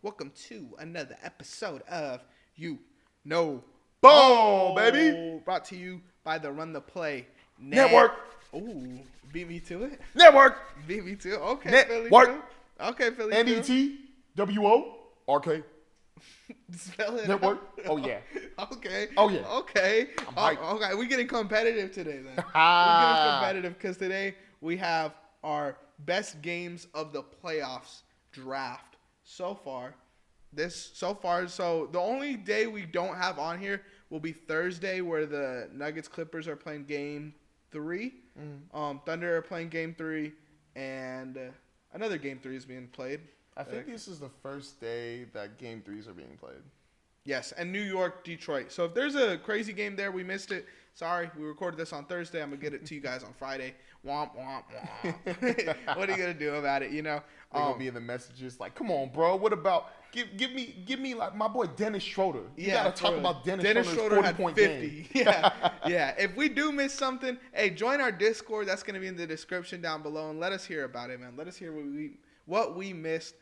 Welcome to another episode of You Know Ball, baby. Brought to you by the Run the Play Network. Ooh, beat me to it. Network. Beat me to it. Okay, Network. Philly. Okay, Philly. NETWORK. Spell it Network. out. Oh, yeah. Okay. Oh, yeah. Okay. I'm hyped. Okay, we're getting competitive today then. We're getting competitive because today we have our best games of the playoffs draft so far. So the only day we don't have on here will be Thursday, where the Nuggets Clippers are playing game 3. Thunder are playing game 3, and another game 3 is being played. I think this is the first day that Game 3s are being played. Yes, and New York, Detroit. So if there's a crazy game there, we missed it. Sorry, we recorded this on Thursday. I'm going to get it to you guys on Friday. Womp, womp, womp. What are you going to do about it, you know? They're going to be in the messages like, come on, bro. What about give me like my boy Dennis Schroeder. You got to talk about Dennis Schroeder's 40-point 50. game. Yeah. If we do miss something, hey, join our Discord. That's going to be in the description down below, and let us hear about it, man. Let us hear what we missed.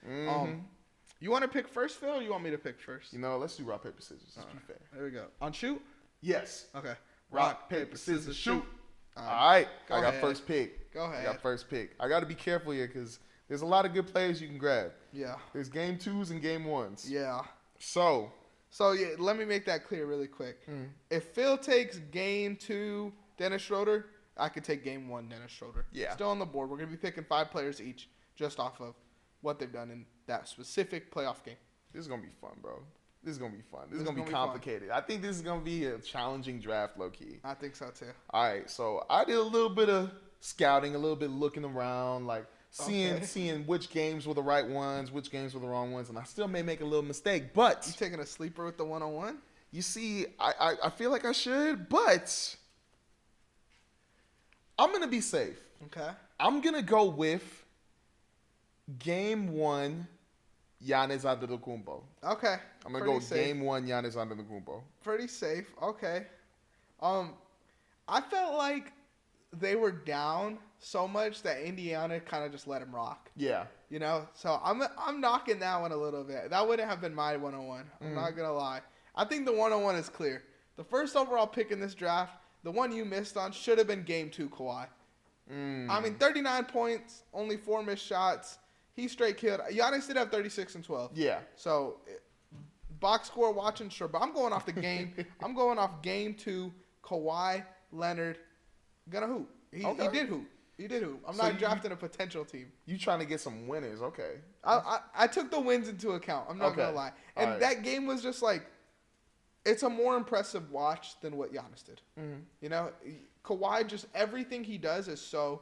You want to pick first, Phil, or you want me to pick first? You know, let's do rock, paper, scissors. Let's be fair. There we go. On shoot? Yes. Okay. Rock, paper, scissors, shoot. All right. I got first pick. Go ahead. I got first pick. I got to be careful here because there's a lot of good players you can grab. Yeah. There's game 2s and game 1s. Yeah. So yeah, let me make that clear really quick. If Phil takes game 2 Dennis Schroeder, I could take game 1 Dennis Schroeder. Yeah. Still on the board. We're going to be picking 5 players each just off of what they've done in that specific playoff game. This is going to be fun, bro. This is going to be fun. This is going to be complicated. I think this is going to be a challenging draft, low-key. I think so, too. All right, so I did a little bit of scouting, a little bit looking around, like seeing which games were the right ones, which games were the wrong ones, and I still may make a little mistake, but... You taking a sleeper with the 101? You see, I feel like I should, but I'm going to be safe. Okay. I'm going to go with game 1 Giannis Antetokounmpo. Okay. I'm going to go safe. Game 1 Giannis Antetokounmpo. Pretty safe. Okay. I felt like they were down so much that Indiana kind of just let him rock. Yeah. You know? So I'm knocking that one a little bit. That wouldn't have been my 101. I'm not going to lie. I think the 101 is clear. The first overall pick in this draft, the one you missed on, should have been game 2 Kawhi. I mean, 39 points, only 4 missed shots. He straight killed. Giannis did have 36 and 12. Yeah. So, box score watching, sure. But I'm going off the game. I'm going off game 2, Kawhi Leonard. Gonna hoop. He did hoop. He did hoop. I'm not drafting a potential team. You trying to get some winners. Okay. I took the wins into account. I'm not going to lie. And that game was just like, it's a more impressive watch than what Giannis did. You know, Kawhi, just everything he does is so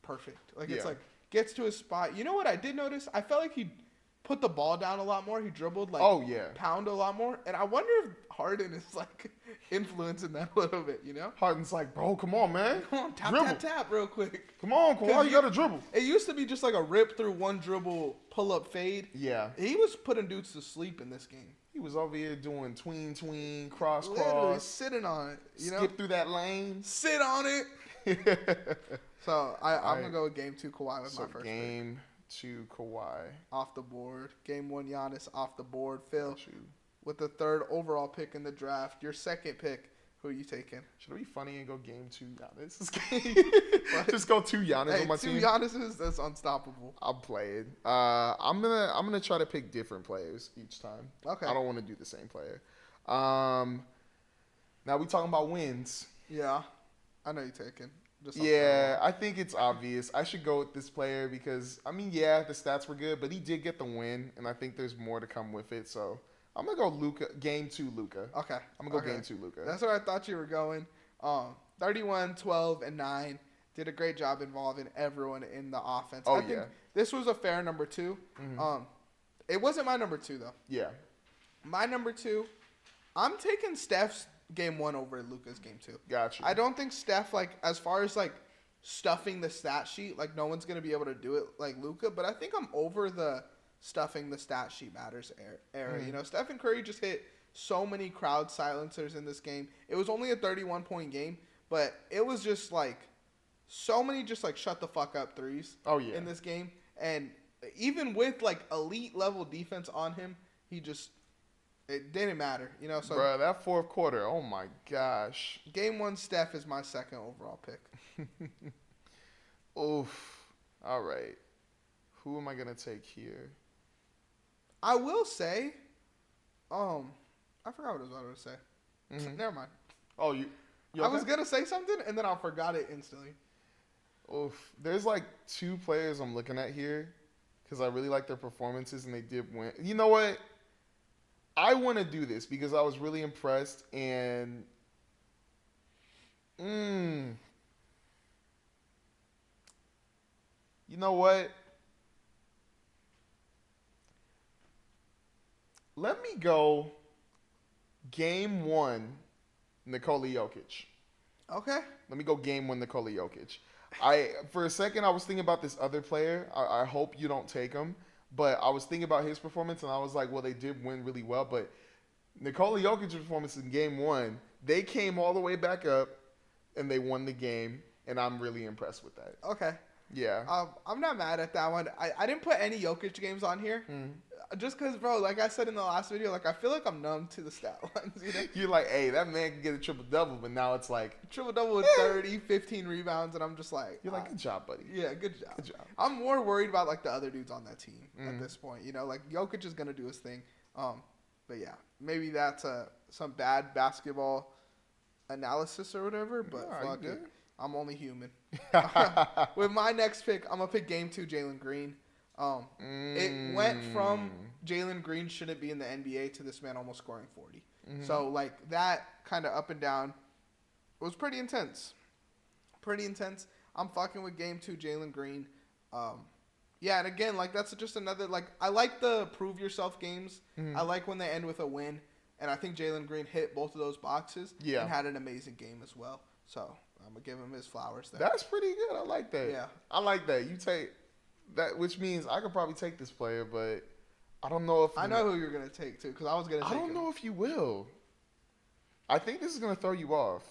perfect. Like, it's like, gets to his spot. You know what I did notice? I felt like he put the ball down a lot more. He dribbled pound a lot more. And I wonder if Harden is like influencing that a little bit, you know? Harden's like, bro, come on, man. Come on, tap real quick. Come on, Kawhi, you got to dribble. It used to be just like a rip through one dribble, pull up fade. Yeah. He was putting dudes to sleep in this game. He was over here doing tween, cross. Literally sitting on it. You skip through that lane. Sit on it. So, I'm going to go with game 2 Kawhi with my first game pick. 2 Kawhi. Off the board. Game 1 Giannis off the board. Phil, with the 3rd overall pick in the draft, your second pick, who are you taking? Should it be funny and go game 2 Giannis? Just go 2 Giannis on my team. 2 Giannis's, that's unstoppable. I'll play it. I'm gonna try to pick different players each time. Okay. I don't want to do the same player. Now we talking about wins. Yeah. I know you're taking. I think it's obvious. I should go with this player because, I mean, the stats were good, but he did get the win, and I think there's more to come with it. So I'm going to go Luka, game 2 Luka. Okay. I'm going to go game 2 Luka. That's where I thought you were going. 31, 12, and 9. Did a great job involving everyone in the offense. I think this was a fair number 2. It wasn't my number 2, though. Yeah. My number 2, I'm taking Steph's game 1 over Luka's game 2. Gotcha. I don't think Steph, like, as far as, like, stuffing the stat sheet, like, no one's going to be able to do it like Luka, but I think I'm over the stuffing the stat sheet matters era. You know, Stephen Curry just hit so many crowd silencers in this game. It was only a 31-point game, but it was just, like, so many just, like, shut the fuck up threes in this game. And even with like elite level defense on him, it didn't matter, you know. So, bro, that fourth quarter, oh my gosh. Game 1, Steph is my second overall pick. Oof. All right. Who am I gonna take here? I will say, I forgot what I was about to say. Mm-hmm. Never mind. Oh, you I was gonna say something and then I forgot it instantly. Oof. There's like 2 players I'm looking at here because I really like their performances and they did win. You know what? I want to do this because I was really impressed and you know what? Let me go Game 1 Nikola Jokic. Okay. Let me go Game 1 Nikola Jokic. For a second, I was thinking about this other player. I hope you don't take him. But I was thinking about his performance, and I was like, well, they did win really well. But Nikola Jokic's performance in Game 1, they came all the way back up, and they won the game. And I'm really impressed with that. Okay. Yeah. I'm not mad at that one. I didn't put any Jokic games on here. Just because, bro, like I said in the last video, like I feel like I'm numb to the stat lines. You know? You're like, hey, that man can get a triple-double, but now it's like... Triple-double with 30, 15 rebounds, and I'm just like... You're like, good job, buddy. Yeah, good job. Good job. I'm more worried about, like, the other dudes on that team at this point. You know, like, Jokic is going to do his thing. But, yeah, maybe that's some bad basketball analysis or whatever, but fuck it. I'm only human. With my next pick, I'm going to pick Game 2 Jalen Green. It went from Jalen Green shouldn't be in the NBA to this man almost scoring 40. So, like, that kind of up and down was pretty intense. I'm fucking with Game 2 Jalen Green. Yeah, and again, like, that's just another, like, I like the prove yourself games. I like when they end with a win. And I think Jalen Green hit both of those boxes and had an amazing game as well. So, I'm going to give him his flowers there. That's pretty good. I like that. Yeah. I like that. You take... That, which means I could probably take this player, but I don't know if... I know who you're going to take, too, because I was going to take him. I don't know if you will. I think this is going to throw you off.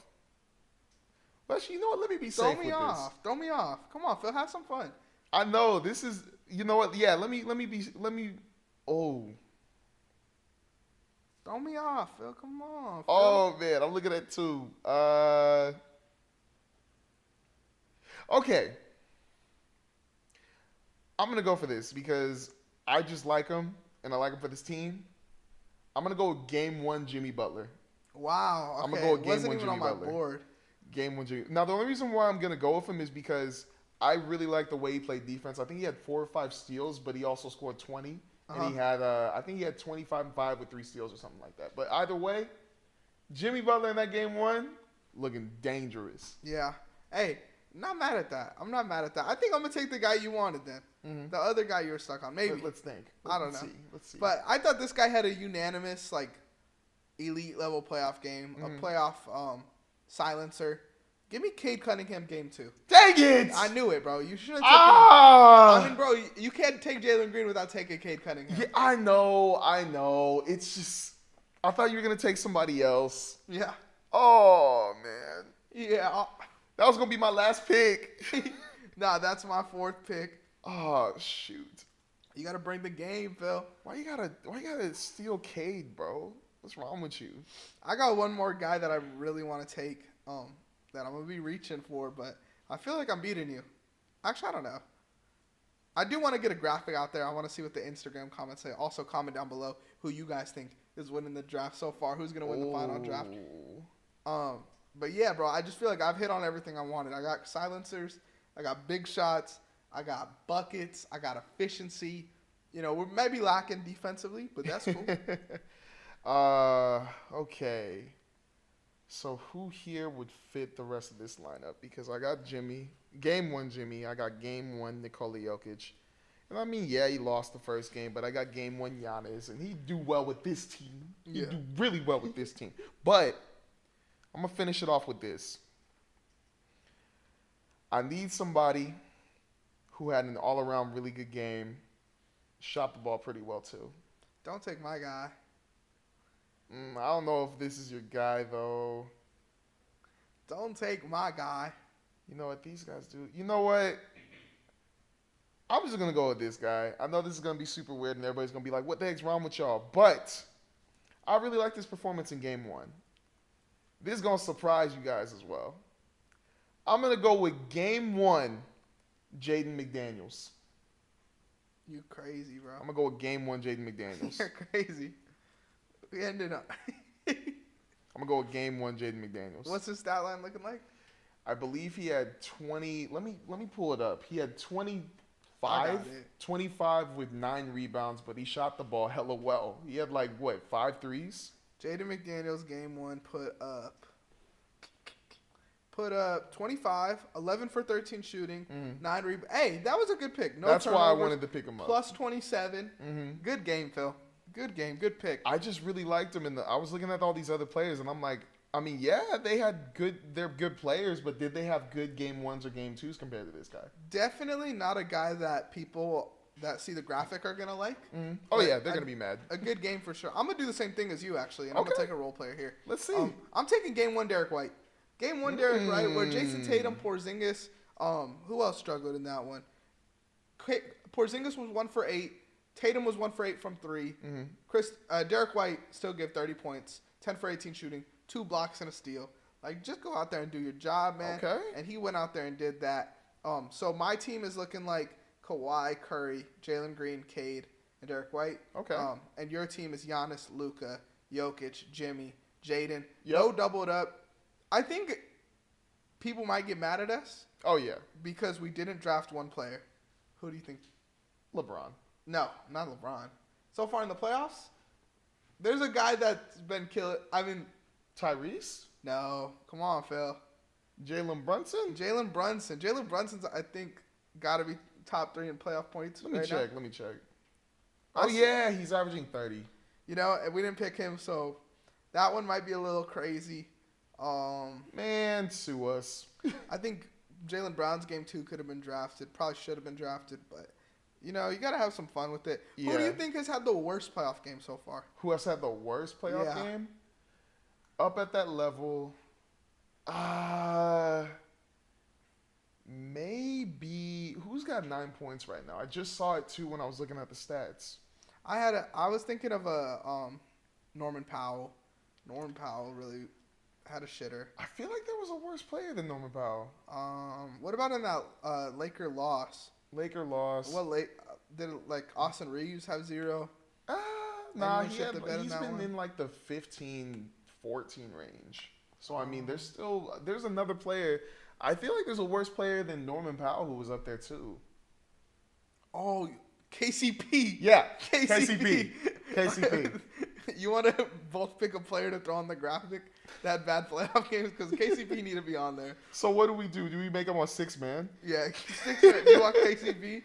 But you know what? Let me be safe with this. Throw me off. Come on, Phil. Have some fun. I know. This is... You know what? Yeah, let me... Oh. Throw me off, Phil. Come on, Phil. Oh, man. I'm looking at 2. Okay. I'm going to go for this because I just like him, and I like him for this team. I'm going to go Game 1 Jimmy Butler. Wow. Okay. I'm going to go Game 1 Wasn't even Jimmy on my Butler. board. Game 1 Jimmy. Now, the only reason why I'm going to go with him is because I really like the way he played defense. I think he had 4 or 5 steals, but he also scored 20. And he had, I think he had 25 and 5 with 3 steals or something like that. But either way, Jimmy Butler in that Game 1, looking dangerous. Yeah. Hey, not mad at that. I'm not mad at that. I think I'm going to take the guy you wanted then. The other guy you were stuck on. Maybe. Let's think. I don't know. Let's see. But I thought this guy had a unanimous, like, elite level playoff game. A playoff silencer. Give me Cade Cunningham Game 2. Dang it! I knew it, bro. You should have taken I mean, bro, you can't take Jalen Green without taking Cade Cunningham. Yeah, I know. It's just... I thought you were going to take somebody else. Yeah. Oh, man. Yeah. That was going to be my last pick. Nah, that's my 4th pick. Oh, shoot. You got to bring the game, Phil. Why you gotta steal Cade, bro? What's wrong with you? I got one more guy that I really want to take that I'm going to be reaching for, but I feel like I'm beating you. Actually, I don't know. I do want to get a graphic out there. I want to see what the Instagram comments say. Also, comment down below who you guys think is winning the draft so far. Who's going to win the final draft? But yeah, bro, I just feel like I've hit on everything I wanted. I got silencers. I got big shots. I got buckets. I got efficiency. You know, we're maybe lacking defensively, but that's cool. Okay. So who here would fit the rest of this lineup? Because I got Jimmy. Game 1 Jimmy. I got Game 1 Nikola Jokic. And I mean, yeah, he lost the first game, but I got Game 1 Giannis. And he'd do well with this team. He'd do really well with this team. But I'm going to finish it off with this. I need somebody who had an all-around really good game, shot the ball pretty well too. Don't take my guy. I don't know if this is your guy, though. Don't take my guy. You know what these guys do? You know what? I'm just going to go with this guy. I know this is going to be super weird and everybody's going to be like, what the heck's wrong with y'all? But I really like this performance in game one. This is going to surprise you guys as well. I'm going to go with game one, Jaden McDaniels. You crazy, bro. I'm going to go with game one, Jaden McDaniels. You're crazy. We ended up. I'm going to go with game one, Jaden McDaniels. What's his stat line looking like? I believe he had 20. Let me pull it up. He had 25 with 9 rebounds, but he shot the ball hella well. He had 5 threes? Jaden McDaniels game one put up 25, 11 for 13 shooting, 9 rebounds. Hey, that was a good pick. That's why I wanted to pick him up. Plus 27. Good game, Phil. Good game. Good pick. I just really liked him. I was looking at all these other players, and I'm like, I mean, yeah, they're good players, but did they have good game ones or game twos compared to this guy? Definitely not a guy that people that see the graphic are going to like. Oh, yeah, they're going to be mad. A good game for sure. I'm going to do the same thing as you, actually, and I'm going to take a role player here. Let's see. I'm taking game one, Derek White. Game one, Derek White, where Jayson Tatum, Porzingis, who else struggled in that one? Porzingis was 1 for 8. Tatum was 1 for 8 from 3. Derek White still gave 30 points, 10 for 18 shooting, 2 blocks and a steal. Just go out there and do your job, man. Okay. And he went out there and did that. So my team is looking like Kawhi, Curry, Jalen Green, Cade, and Derek White. Okay. And your team is Giannis, Luka, Jokic, Jimmy, Jaden. Yep. No doubled up. I think people might get mad at us. Oh, yeah. Because we didn't draft one player. Who do you think? LeBron. No, not LeBron. So far in the playoffs, there's a guy that's been killing. I mean, Tyrese? No. Come on, Phil. Jalen Brunson? Jalen Brunson's, I think, got to be top 3 in playoff points. Let me check. Oh, yeah, he's averaging 30. And we didn't pick him, so that one might be a little crazy. Man, sue us. I think Jaylen Brown's game 2 could have been drafted. Probably should have been drafted, but you got to have some fun with it. Yeah. Who do you think has had the worst playoff game so far? Who has had the worst playoff game? Up at that level, maybe who's got 9 points right now? I just saw it too when I was looking at the stats. I was thinking of Norman Powell. Norman Powell really had a shitter. I feel like there was a worse player than Norman Powell. What about in that Laker loss? What did Austin Reeves have 0? Nah, he's been in the 15, 14 range. So I mean, there's another player. I feel like there's a worse player than Norman Powell who was up there too. Oh, KCP. Yeah, KCP. You want to both pick a player to throw on the graphic that bad playoff games? Because KCP need to be on there. So what do we do? Do we make him a 6-man? Yeah, 6-man. You want KCP?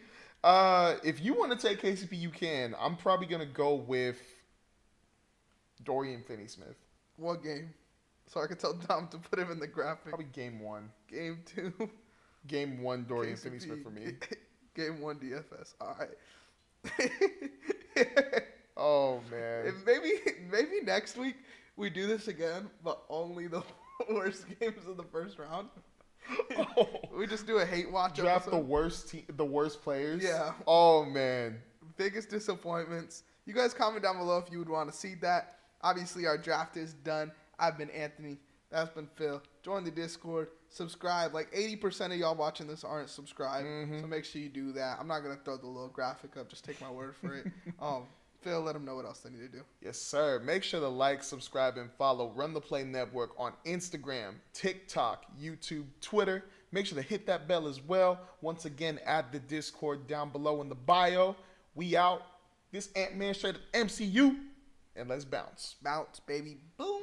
If you want to take KCP, you can. I'm probably going to go with Dorian Finney-Smith. What game? So I can tell Dom to put him in the graphic. Probably game 1. Game 2. Game 1, Dorian Finney-Smith for me. Game 1 DFS. All right. Oh, man. Maybe next week we do this again, but only the worst games of the first round. Oh. We just do a hate watch draft episode. the worst players. Yeah. Oh, man. Biggest disappointments. You guys comment down below if you would want to see that. Obviously, our draft is done. I've been Anthony. That's been Phil. Join the Discord. Subscribe. 80% of y'all watching this aren't subscribed, so make sure you do that. I'm not going to throw the little graphic up. Just take my word for it. Phil, let them know what else they need to do. Yes, sir. Make sure to like, subscribe, and follow Run the Play Network on Instagram, TikTok, YouTube, Twitter. Make sure to hit that bell as well. Once again, add the Discord down below in the bio. We out. This Ant-Man straight up MCU. And let's bounce. Bounce, baby. Boom.